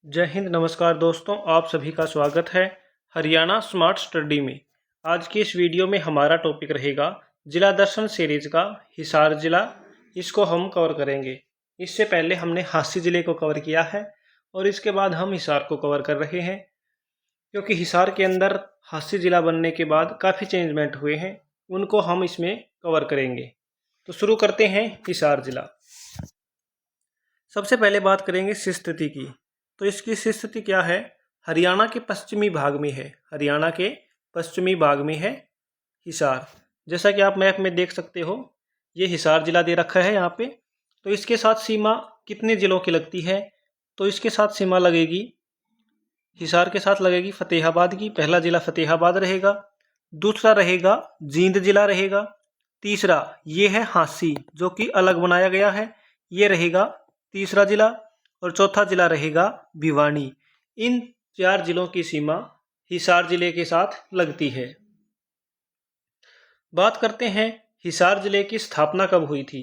जय हिंद। नमस्कार दोस्तों, आप सभी का स्वागत है हरियाणा स्मार्ट स्टडी में। आज की इस वीडियो में हमारा टॉपिक रहेगा जिला दर्शन सीरीज का हिसार जिला। इसको हम कवर करेंगे। इससे पहले हमने हांसी जिले को कवर किया है और इसके बाद हम हिसार को कवर कर रहे हैं, क्योंकि हिसार के अंदर हांसी जिला बनने के बाद काफ़ी चेंजमेंट हुए हैं, उनको हम इसमें कवर करेंगे। तो शुरू करते हैं हिसार जिला। सबसे पहले बात करेंगे स्थिति की। तो इसकी स्थिति क्या है? हरियाणा के पश्चिमी भाग में है। हरियाणा के पश्चिमी भाग में है हिसार। जैसा कि आप मैप में देख सकते हो, ये हिसार जिला दे रखा है यहाँ पे। तो इसके साथ सीमा कितने जिलों की लगती है? तो इसके साथ सीमा लगेगी, हिसार के साथ लगेगी फतेहाबाद की। पहला जिला फतेहाबाद रहेगा, दूसरा रहेगा जींद जिला रहेगा, तीसरा ये है हांसी जो कि अलग बनाया गया है, ये रहेगा तीसरा जिला, और चौथा जिला रहेगा भिवानी। इन 4 जिलों की सीमा हिसार जिले के साथ लगती है। बात करते हैं हिसार जिले की स्थापना कब हुई थी।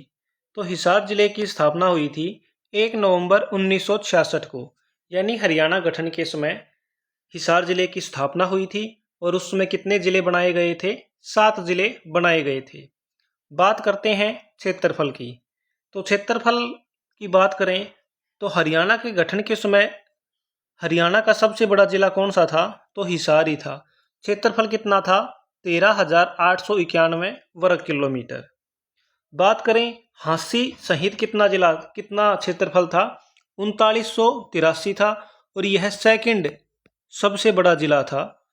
तो हिसार जिले की स्थापना हुई थी 1 नवंबर 1966 को, यानी हरियाणा गठन के समय हिसार जिले की स्थापना हुई थी। और उस समय कितने जिले बनाए गए थे? 7 जिले बनाए गए थे। बात करते हैं क्षेत्रफल की। तो क्षेत्रफल की बात करें तो हरियाणा के गठन के समय हरियाणा का सबसे बड़ा जिला कौन सा था? तो हिसार ही था। क्षेत्रफल कितना था? 13,891 वर्ग किलोमीटर। बात करें हांसी सहित कितना क्षेत्रफल था? 3983 था, और यह सेकंड सबसे बड़ा जिला था,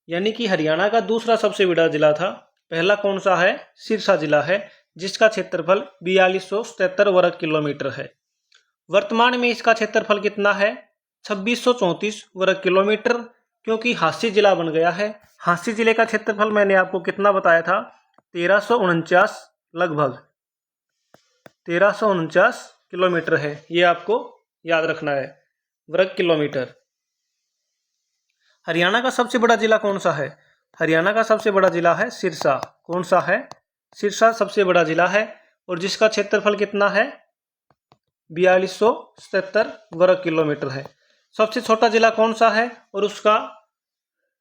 यानी कि हरियाणा का दूसरा सबसे बड़ा जिला था। पहला कौन सा है? सिरसा जिला है, जिसका क्षेत्रफल 4277 वर्ग किलोमीटर है। वर्तमान में इसका क्षेत्रफल कितना है? 2634 वर्ग किलोमीटर, क्योंकि हांसी जिला बन गया है। हांसी जिले का क्षेत्रफल मैंने आपको कितना बताया था? 1349, लगभग 1349 किलोमीटर है। ये आपको याद रखना है, वर्ग किलोमीटर। हरियाणा का सबसे बड़ा जिला कौन सा है? हरियाणा का सबसे बड़ा जिला है सिरसा। कौन सा है? सिरसा सबसे बड़ा जिला है, और जिसका क्षेत्रफल कितना है? 4277 वर्ग किलोमीटर है। सबसे छोटा जिला कौन सा है और उसका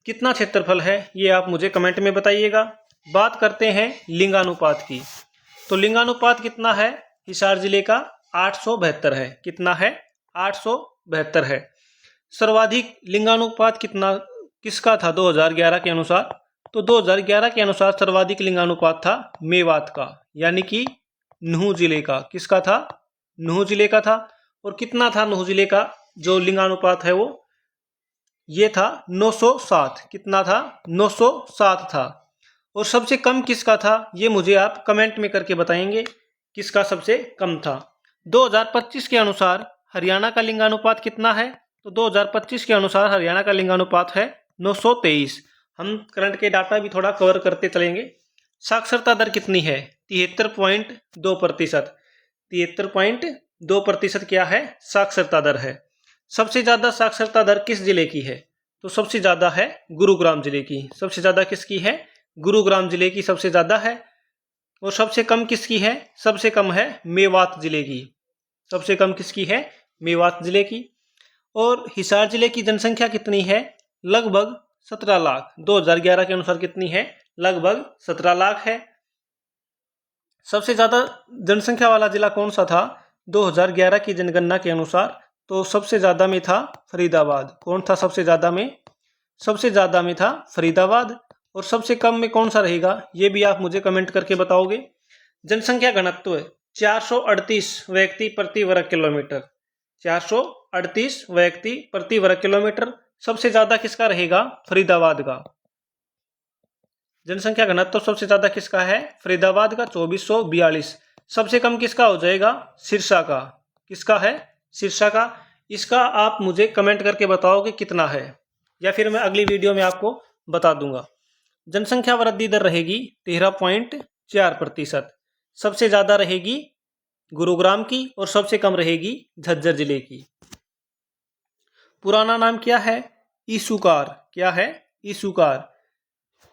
कितना क्षेत्रफल है? ये आप मुझे कमेंट में बताइएगा। बात करते हैं लिंगानुपात की। तो लिंगानुपात कितना है? हिसार जिले का 872 है। कितना है? 872 है। सर्वाधिक लिंगानुपात किसका था 2011 के अनुसार? तो 2011 के अनुसार सर्वाधिक लिंगानुपात था मेवात का, यानी कि नुह जिले का। किसका था? नुह जिले का था। और कितना था नुह जिले का जो लिंगानुपात है? वो ये था 907। कितना था? 907 था। और सबसे कम किसका था? ये मुझे आप कमेंट में करके बताएंगे किसका सबसे कम था। 2025 के अनुसार हरियाणा का लिंगानुपात कितना है? तो 2025 के अनुसार हरियाणा का लिंगानुपात है 923। हम करंट के डाटा भी थोड़ा कवर करते चलेंगे। साक्षरता दर कितनी है? 73.2%। 73.2% क्या है? साक्षरता दर है। सबसे ज्यादा साक्षरता दर किस जिले की है? तो सबसे ज्यादा है गुरुग्राम जिले की। सबसे ज्यादा किसकी है? गुरुग्राम जिले की सबसे ज्यादा है। और सबसे कम किसकी है? सबसे कम है मेवात जिले की। सबसे कम किसकी है? मेवात जिले की। और हिसार जिले की जनसंख्या कितनी है? लगभग 17 लाख। 2011 के अनुसार कितनी है? लगभग 17 लाख है। सबसे ज्यादा जनसंख्या वाला जिला कौन सा था 2011 की जनगणना के अनुसार? तो सबसे ज्यादा में था फरीदाबाद। कौन था सबसे ज्यादा में? सबसे ज्यादा में था फरीदाबाद। और सबसे कम में कौन सा रहेगा? ये भी आप मुझे कमेंट करके बताओगे। जनसंख्या घनत्व 438 व्यक्ति प्रति वर्ग किलोमीटर। 438 व्यक्ति प्रति वर्ग किलोमीटर। सबसे ज्यादा किसका रहेगा? फरीदाबाद का। जनसंख्या घनत्व सबसे ज्यादा किसका है? फरीदाबाद का 2442। सबसे कम किसका हो जाएगा? सिरसा का। किसका है? सिरसा का। इसका आप मुझे कमेंट करके बताओ कि कितना है, या फिर मैं अगली वीडियो में आपको बता दूंगा। जनसंख्या वृद्धि दर रहेगी 13.4%। सबसे ज्यादा रहेगी गुरुग्राम की और सबसे कम रहेगी झज्जर जिले की। पुराना नाम क्या है? ईसुकार। क्या है? ईसुकार।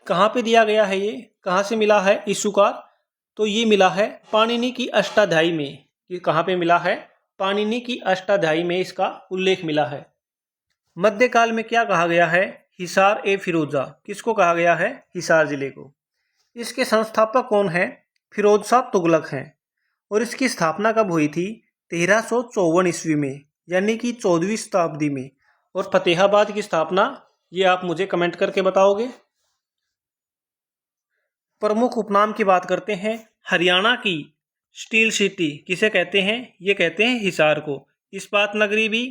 कहाँ पे दिया गया है? ये कहाँ से मिला है ईसुकार? तो ये मिला है पाणिनि की अष्टाध्यायी में। ये कहाँ पे मिला है? पाणिनि की अष्टाध्यायी में इसका उल्लेख मिला है। मध्यकाल में क्या कहा गया है? हिसार ए फिरोजा। किसको कहा गया है? हिसार जिले को। इसके संस्थापक कौन है? फिरोज शाह तुगलक हैं। और इसकी स्थापना कब हुई थी? 1354 ईस्वी में, यानी कि 14वीं शताब्दी में। और फतेहाबाद की स्थापना ये आप मुझे कमेंट करके बताओगे। प्रमुख उपनाम की बात करते हैं। हरियाणा की स्टील सिटी किसे कहते हैं? ये कहते हैं हिसार को। इस्पात नगरी भी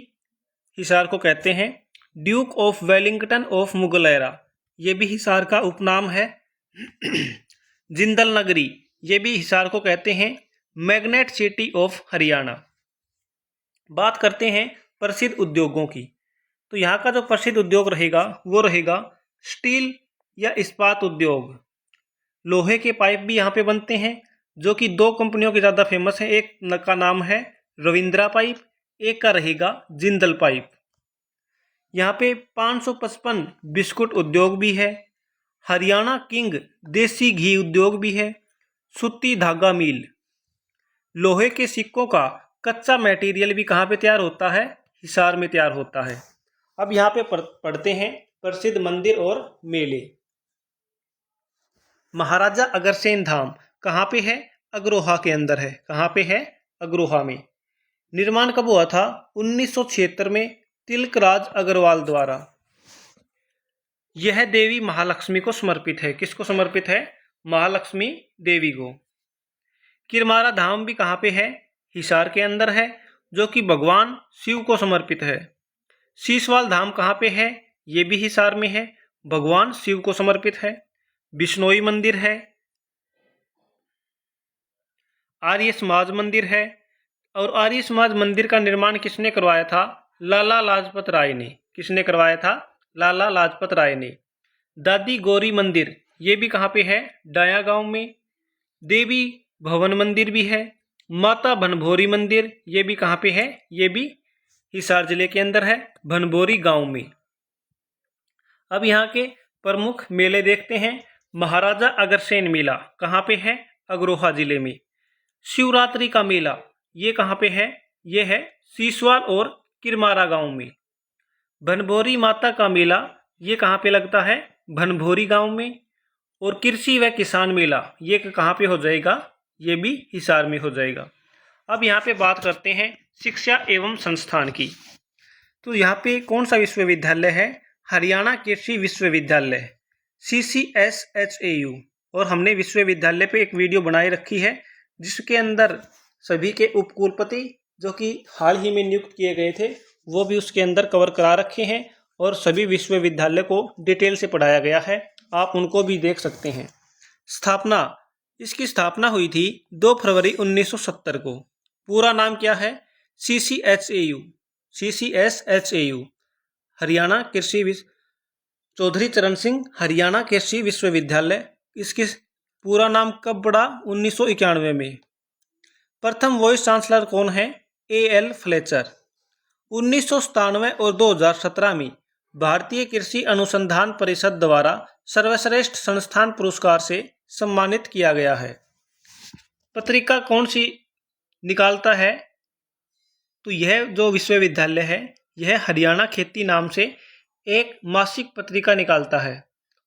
हिसार को कहते हैं। Duke of Wellington of Mughal era, ये भी हिसार का उपनाम है। जिंदल नगरी, ये भी हिसार को कहते हैं। Magnet city of Haryana. बात करते हैं प्रसिद्ध उद्योगों की। तो यहाँ का जो प्रसिद्ध उद्योग रहेगा वो रहेगा स्टील या इस्पात उद्योग। लोहे के पाइप भी यहाँ पे बनते हैं, जो कि दो कंपनियों की ज़्यादा फेमस है। एक का नाम है रविंद्रा पाइप, एक का रहेगा जिंदल पाइप। यहाँ पे 555 बिस्कुट उद्योग भी है। हरियाणा किंग देसी घी उद्योग भी है। सूती धागा मिल। लोहे के सिक्कों का कच्चा मटेरियल भी कहाँ पे तैयार होता है? हिसार में तैयार होता है। अब यहाँ पे पढ़ते हैं प्रसिद्ध मंदिर और मेले। महाराजा अग्रसेन धाम कहाँ पे है? अग्रोहा के अंदर है। कहाँ पे है? अग्रोहा में। निर्माण कब हुआ था? 1976 में तिलकराज अग्रवाल द्वारा। यह देवी महालक्ष्मी को समर्पित है। किसको समर्पित है? महालक्ष्मी देवी को। किरमारा धाम भी कहाँ पे है? हिसार के अंदर है, जो कि भगवान शिव को समर्पित है। शीशवाल धाम कहाँ पे है? ये भी हिसार में है, भगवान शिव को समर्पित है। बिश्नोई मंदिर है। आर्य समाज मंदिर है। और आर्य समाज मंदिर का निर्माण किसने करवाया था? लाला लाजपत राय ने। किसने करवाया था? लाला लाजपत राय ने। दादी गौरी मंदिर, ये भी कहाँ पे है? डाया गांव में। देवी भवन मंदिर भी है। माता भनभोरी मंदिर, ये भी कहाँ पे है? ये भी हिसार जिले के अंदर है, भनभोरी गांव में। अब यहाँ के प्रमुख मेले देखते हैं। महाराजा अग्रसेन मेला कहाँ पे है? अग्रोहा जिले में। शिवरात्रि का मेला ये कहाँ पे है? ये है सीसवाल और किरमारा गांव में। भनभोरी माता का मेला ये कहाँ पे लगता है? भनभोरी गांव में। और कृषि व किसान मेला ये कहाँ पे हो जाएगा? ये भी हिसार में हो जाएगा। अब यहाँ पे बात करते हैं शिक्षा एवं संस्थान की। तो यहाँ पे कौन सा विश्वविद्यालय है? हरियाणा कृषि विश्वविद्यालय, CCSHAU। और हमने विश्वविद्यालय पे एक वीडियो बनाई रखी है, जिसके अंदर सभी के उपकुलपति जो कि हाल ही में नियुक्त किए गए थे वो भी उसके अंदर कवर करा रखे हैं। और सभी विश्वविद्यालय को डिटेल से पढ़ाया गया है, आप उनको भी देख सकते हैं। स्थापना, इसकी स्थापना हुई थी 2 फरवरी 1970 को। पूरा नाम क्या है? CCSHAU, हरियाणा कृषि चौधरी चरण सिंह हरियाणा कृषि विश्वविद्यालय। इसके पूरा नाम कब पड़ा? 1991 में। प्रथम वाइस चांसलर कौन है? AL Fletcher. 1997 और 2017 में भारतीय कृषि अनुसंधान परिषद द्वारा सर्वश्रेष्ठ संस्थान पुरस्कार से सम्मानित किया गया है। पत्रिका कौन सी निकालता है? तो यह जो विश्वविद्यालय है यह हरियाणा खेती नाम से एक मासिक पत्रिका निकालता है।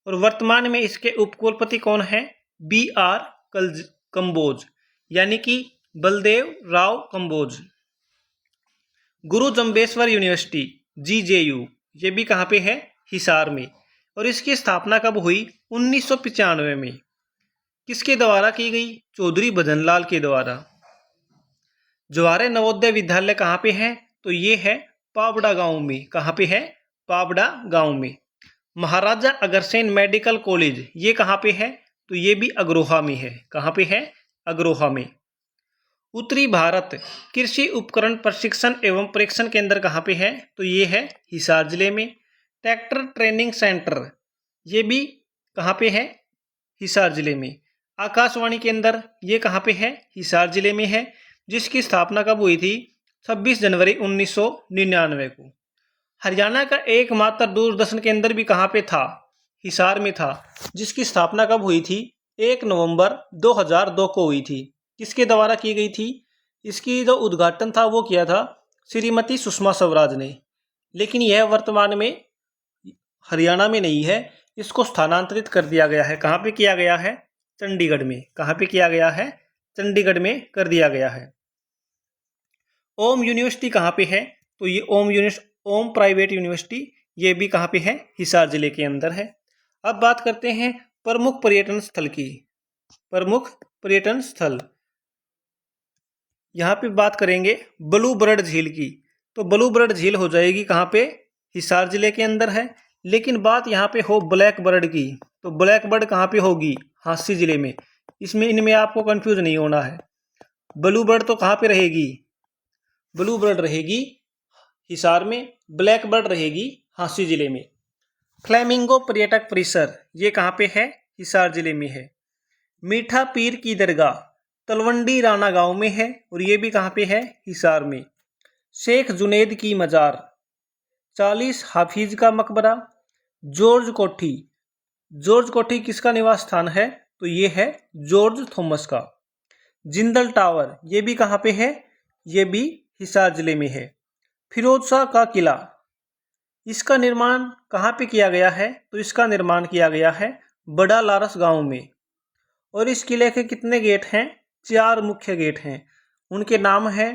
और वर्तमान में इसके उपकुलपति कौन है? BR कंबोज, यानी कि बलदेव राव कंबोज। गुरु जम्बेश्वर यूनिवर्सिटी GJU, ये भी कहाँ पे है? हिसार में। और इसकी स्थापना कब हुई? 1995 में। किसके द्वारा की गई? चौधरी भजनलाल के द्वारा। जवाहर नवोदय विद्यालय कहाँ पे है? तो ये है पाबड़ा गांव में। कहाँ पे है? पाबड़ा गांव में। महाराजा अग्रसेन मेडिकल कॉलेज ये कहाँ पे है? तो ये भी अग्रोहा में है। कहाँ पे है? अग्रोहा में। उत्तरी भारत कृषि उपकरण प्रशिक्षण एवं परीक्षण केंद्र कहाँ पे है? तो ये है हिसार जिले में। ट्रैक्टर ट्रेनिंग सेंटर ये भी कहाँ पे है? हिसार जिले में। आकाशवाणी केंद्र ये कहाँ पे है? हिसार जिले में है, जिसकी स्थापना कब हुई थी? 26 जनवरी 1999 को। हरियाणा का एकमात्र दूरदर्शन केंद्र भी कहाँ पे था? हिसार में था, जिसकी स्थापना कब हुई थी? 1 नवंबर 2002 को हुई थी। किसके द्वारा की गई थी? इसकी जो उद्घाटन था वो किया था श्रीमती सुषमा स्वराज ने। लेकिन यह वर्तमान में हरियाणा में नहीं है, इसको स्थानांतरित कर दिया गया है। कहाँ पे किया गया है? चंडीगढ़ में। कहाँ पे किया गया है? चंडीगढ़ में कर दिया गया है। ओम यूनिवर्सिटी कहाँ पे है? तो ये ओम प्राइवेट यूनिवर्सिटी, ये भी कहाँ पे है? हिसार जिले के अंदर है। अब बात करते हैं प्रमुख पर्यटन स्थल की। प्रमुख पर्यटन स्थल, यहाँ पे बात करेंगे ब्लू बर्ड झील की। तो ब्लू बर्ड झील हो जाएगी कहाँ पे? हिसार जिले के अंदर है। लेकिन बात यहाँ पे हो ब्लैक बर्ड की, तो ब्लैक बर्ड कहाँ पे होगी? झांसी जिले में। इनमें आपको कंफ्यूज नहीं होना है। ब्लू बर्ड तो कहाँ पे रहेगी? ब्लू बर्ड रहेगी हिसार में, ब्लैक बर्ड रहेगी झांसी जिले में। फ्लेमिंगो पर्यटक परिसर, ये कहाँ पे है? हिसार जिले में है। मीठा पीर की दरगाह तलवंडी राणा गांव में है, और ये भी कहाँ पे है? हिसार में। शेख जुनैद की मजार, 40 हाफिज का मकबरा, जॉर्ज कोठी। जॉर्ज कोठी किसका निवास स्थान है? तो ये है जॉर्ज थॉमस का। जिंदल टावर, ये भी कहाँ पे है? ये भी हिसार जिले में है। फिरोज शाह का किला, इसका निर्माण कहाँ पे किया गया है? तो इसका निर्माण किया गया है बड़ा लारस गांव में। और इस किले के कितने गेट हैं? 4 मुख्य गेट हैं। उनके नाम हैं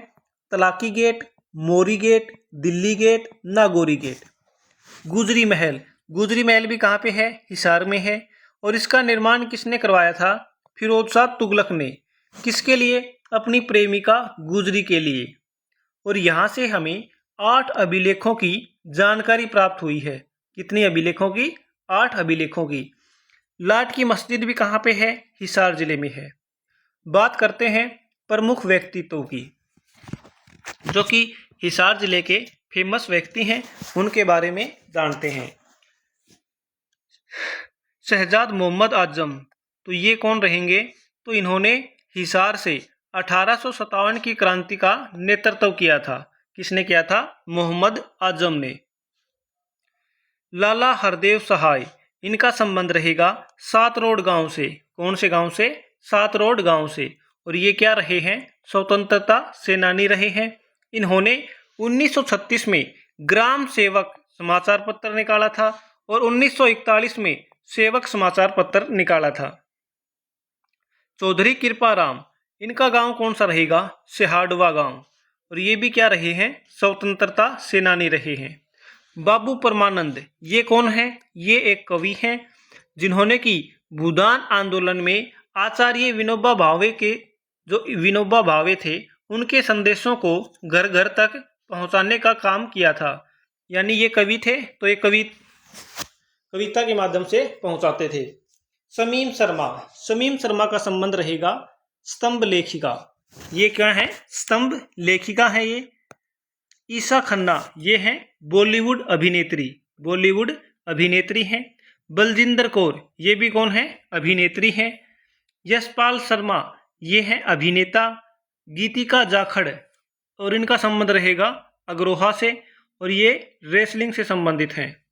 Talaki gate, Mori gate, Delhi gate, Nagauri gate. Gujari Mahal, गुजरी महल भी कहाँ पे है? हिसार में है। और इसका निर्माण किसने करवाया था? फिरोज शाह तुगलक ने। किसके लिए? अपनी प्रेमिका गुजरी के लिए। और यहाँ से हमें 8 अभिलेखों की जानकारी प्राप्त हुई है। कितनी अभिलेखों की? 8 अभिलेखों की। लाट की मस्जिद भी कहाँ पे है? हिसार जिले में है। बात करते हैं प्रमुख व्यक्तित्वों की, जो कि हिसार जिले के फेमस व्यक्ति हैं, उनके बारे में जानते हैं। शहजाद मोहम्मद आजम, तो ये कौन रहेंगे? तो इन्होंने हिसार से 1857 की क्रांति का नेतृत्व किया था। किसने किया था? मोहम्मद आजम ने। लाला हरदेव सहाय, इनका संबंध रहेगा सात रोड गांव से। कौन से गांव से? सात रोड गांव से। और ये क्या रहे हैं? स्वतंत्रता सेनानी रहे हैं। इन्होंने 1936 में ग्राम सेवक समाचार पत्र निकाला था, और 1941 में सेवक समाचार पत्र निकाला था। चौधरी कृपाराम, इनका गांव कौन सा रहेगा? सिहाडवा गांव। और ये भी क्या रहे हैं? स्वतंत्रता सेनानी रहे हैं। बाबू परमानंद, ये कौन है? ये एक कवि हैं, जिन्होंने कि भूदान आंदोलन में आचार्य विनोबा भावे के, जो विनोबा भावे थे, उनके संदेशों को घर घर तक पहुंचाने का काम किया था। यानी ये कवि थे, तो ये कविता के माध्यम से पहुंचाते थे। शमीम शर्मा, शमीम शर्मा का संबंध रहेगा स्तंभ लेखिका। ये क्या है? स्तंभ लेखिका है ये। ईशा खन्ना, ये हैं बॉलीवुड अभिनेत्री, बॉलीवुड अभिनेत्री हैं। बलजिंदर कौर, ये भी कौन है? अभिनेत्री हैं। यशपाल शर्मा, ये हैं अभिनेता। गीतिका जाखड़, और इनका संबंध रहेगा अग्रोहा से, और ये रेसलिंग से संबंधित हैं।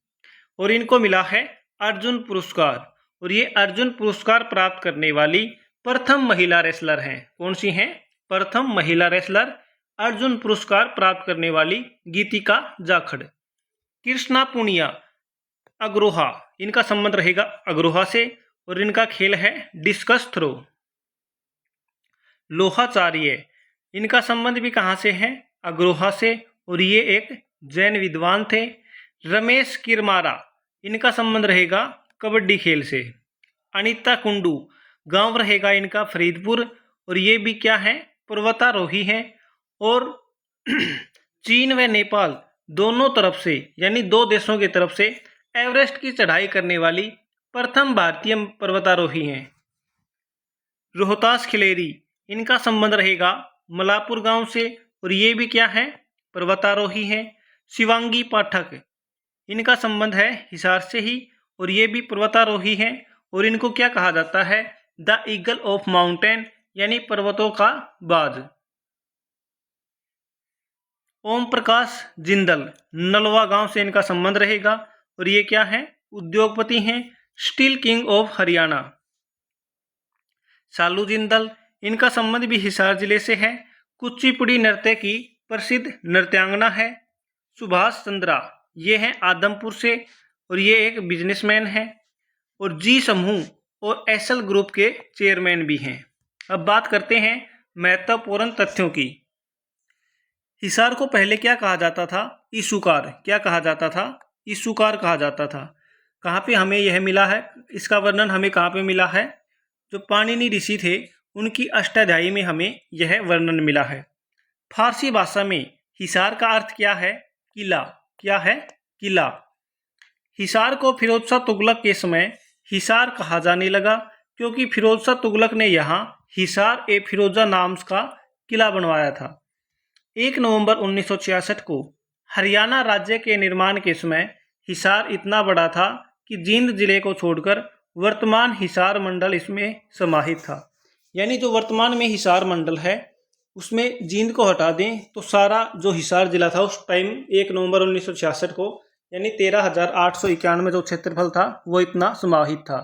और इनको मिला है अर्जुन पुरस्कार, और ये अर्जुन पुरस्कार प्राप्त करने वाली प्रथम महिला रेसलर हैं। कौन सी हैं? प्रथम महिला रेसलर, अर्जुन पुरस्कार प्राप्त करने वाली गीतिका जाखड़। कृष्णा पुनिया, अग्रोहा, इनका संबंध रहेगा अग्रोहा से, और इनका खेल है डिस्कस थ्रो। लोहाचार्य, इनका संबंध भी कहाँ से है? अग्रोहा से, और ये एक जैन विद्वान थे। रमेश किरमारा, इनका संबंध रहेगा कबड्डी खेल से। अनीता कुंडू, गांव रहेगा इनका फरीदपुर, और ये भी क्या है? पर्वतारोही हैं। और चीन व नेपाल दोनों तरफ से, यानी 2 देशों की तरफ से एवरेस्ट की चढ़ाई करने वाली प्रथम भारतीय पर्वतारोही हैं। रोहतास खिलेरी, इनका संबंध रहेगा मलापुर गांव से, और ये भी क्या है? पर्वतारोही हैं। शिवांगी पाठक, इनका संबंध है हिसार से ही, और ये भी पर्वतारोही हैं। और इनको क्या कहा जाता है? द ईगल ऑफ माउंटेन, यानी पर्वतों का बाज। ओम प्रकाश जिंदल, नलवा गांव से इनका संबंध रहेगा, और ये क्या है? उद्योगपति हैं। Steel king of Haryana. Shalu Jindal, इनका संबंध भी हिसार जिले से है। कुचिपुड़ी नृत्य की प्रसिद्ध नृत्यांगना है। सुभाष चंद्रा, ये हैं आदमपुर से और ये एक बिजनेसमैन है और जी समूह और एसएल ग्रुप के चेयरमैन भी हैं। अब बात करते हैं महत्वपूर्ण तथ्यों की। हिसार को पहले क्या कहा जाता था? इसूकार। क्या कहा जाता था? इसूकार कहा जाता था। कहाँ पे हमें यह मिला है? इसका वर्णन हमें कहाँ पे मिला है? जो पाणिनि ऋषि थे उनकी अष्टाध्यायी में हमें यह वर्णन मिला है। फारसी भाषा में हिसार का अर्थ क्या है? किला। क्या है? किला। हिसार को फिरोज शाह तुगलक के समय हिसार कहा जाने लगा क्योंकि फिरोज शाह तुगलक ने यहाँ हिसार ए फिरोजा नाम का किला बनवाया था। 1 नवंबर 1966 को हरियाणा राज्य के निर्माण के समय हिसार इतना बड़ा था कि जींद जिले को छोड़कर वर्तमान हिसार मंडल इसमें समाहित था। यानी जो वर्तमान में हिसार मंडल है उसमें जींद को हटा दें तो सारा जो हिसार जिला था उस टाइम 1 नवंबर 1966 को यानी 13,891 जो क्षेत्रफल था वो इतना समाहित था।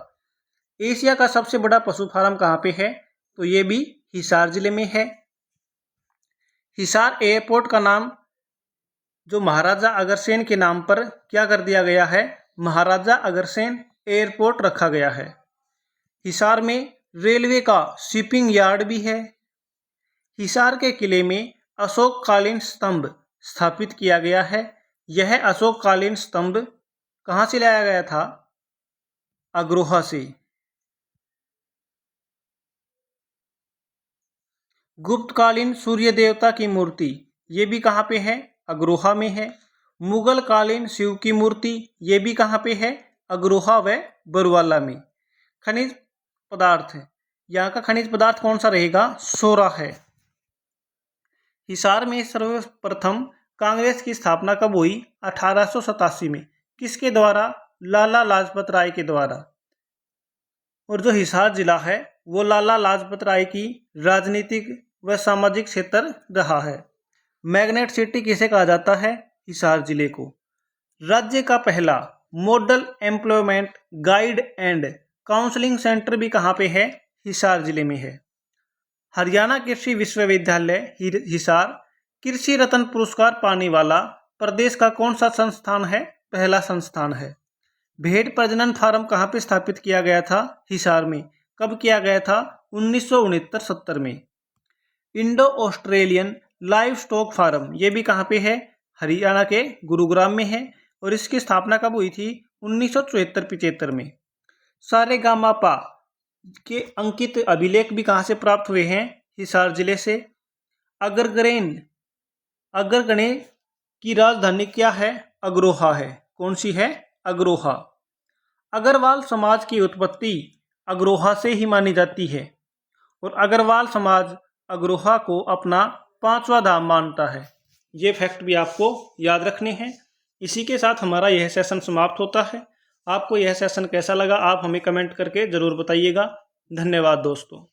एशिया का सबसे बड़ा पशु फार्म कहाँ पे है? तो ये भी हिसार जिले में है। हिसार एयरपोर्ट का नाम जो महाराजा अग्रसेन के नाम पर क्या कर दिया गया है? महाराजा अग्रसेन एयरपोर्ट रखा गया है। हिसार में रेलवे का शिपिंग यार्ड भी है। हिसार के किले में अशोककालीन स्तंभ स्थापित किया गया है। यह अशोककालीन स्तंभ कहाँ से लाया गया था? अग्रोहा से। गुप्तकालीन सूर्य देवता की मूर्ति ये भी कहाँ पे है? अग्रोहा में है। मुगल कालीन शिव की मूर्ति ये भी कहाँ पे है? अग्रोहा व बरुवाला में। खनिज पदार्थ यहाँ का खनिज पदार्थ कौन सा रहेगा? सोरा है। हिसार में सर्वप्रथम कांग्रेस की स्थापना कब हुई? 1887 में। किसके द्वारा? लाला लाजपत राय के द्वारा। और जो हिसार जिला है वो लाला लाजपत राय की राजनीतिक व सामाजिक क्षेत्र रहा है। मैग्नेट सिटी किसे कहा जाता है? हिसार जिले को। राज्य का पहला model employment guide and counselling centre भी कहाँ पे है? हिसार जिले में है। हरियाणा कृषि विश्वविद्यालय हिसार कृषि रत्न पुरस्कार पाने वाला प्रदेश का कौन सा संस्थान है? पहला संस्थान है। भेड़ प्रजनन फार्म कहाँ पे स्थापित किया गया था? हिसार में। कब किया गया था? 1969-70 में। Indo Australian livestock farm ये भी कहाँ पे है? हरियाणा के गुरुग्राम में है और इसकी स्थापना कब हुई थी? 1974-75 में। सारेगामापा के अंकित अभिलेख भी कहाँ से प्राप्त हुए हैं? हिसार जिले से। अग्रगण्य की राजधानी क्या है? अग्रोहा है। कौन सी है? अग्रोहा। अग्रवाल समाज की उत्पत्ति अग्रोहा से ही मानी जाती है और अग्रवाल समाज अग्रोहा को अपना 5वां धाम मानता है। ये फैक्ट भी आपको याद रखने हैं। इसी के साथ हमारा यह सेशन समाप्त होता है। आपको यह सेशन कैसा लगा आप हमें कमेंट करके ज़रूर बताइएगा। धन्यवाद दोस्तों।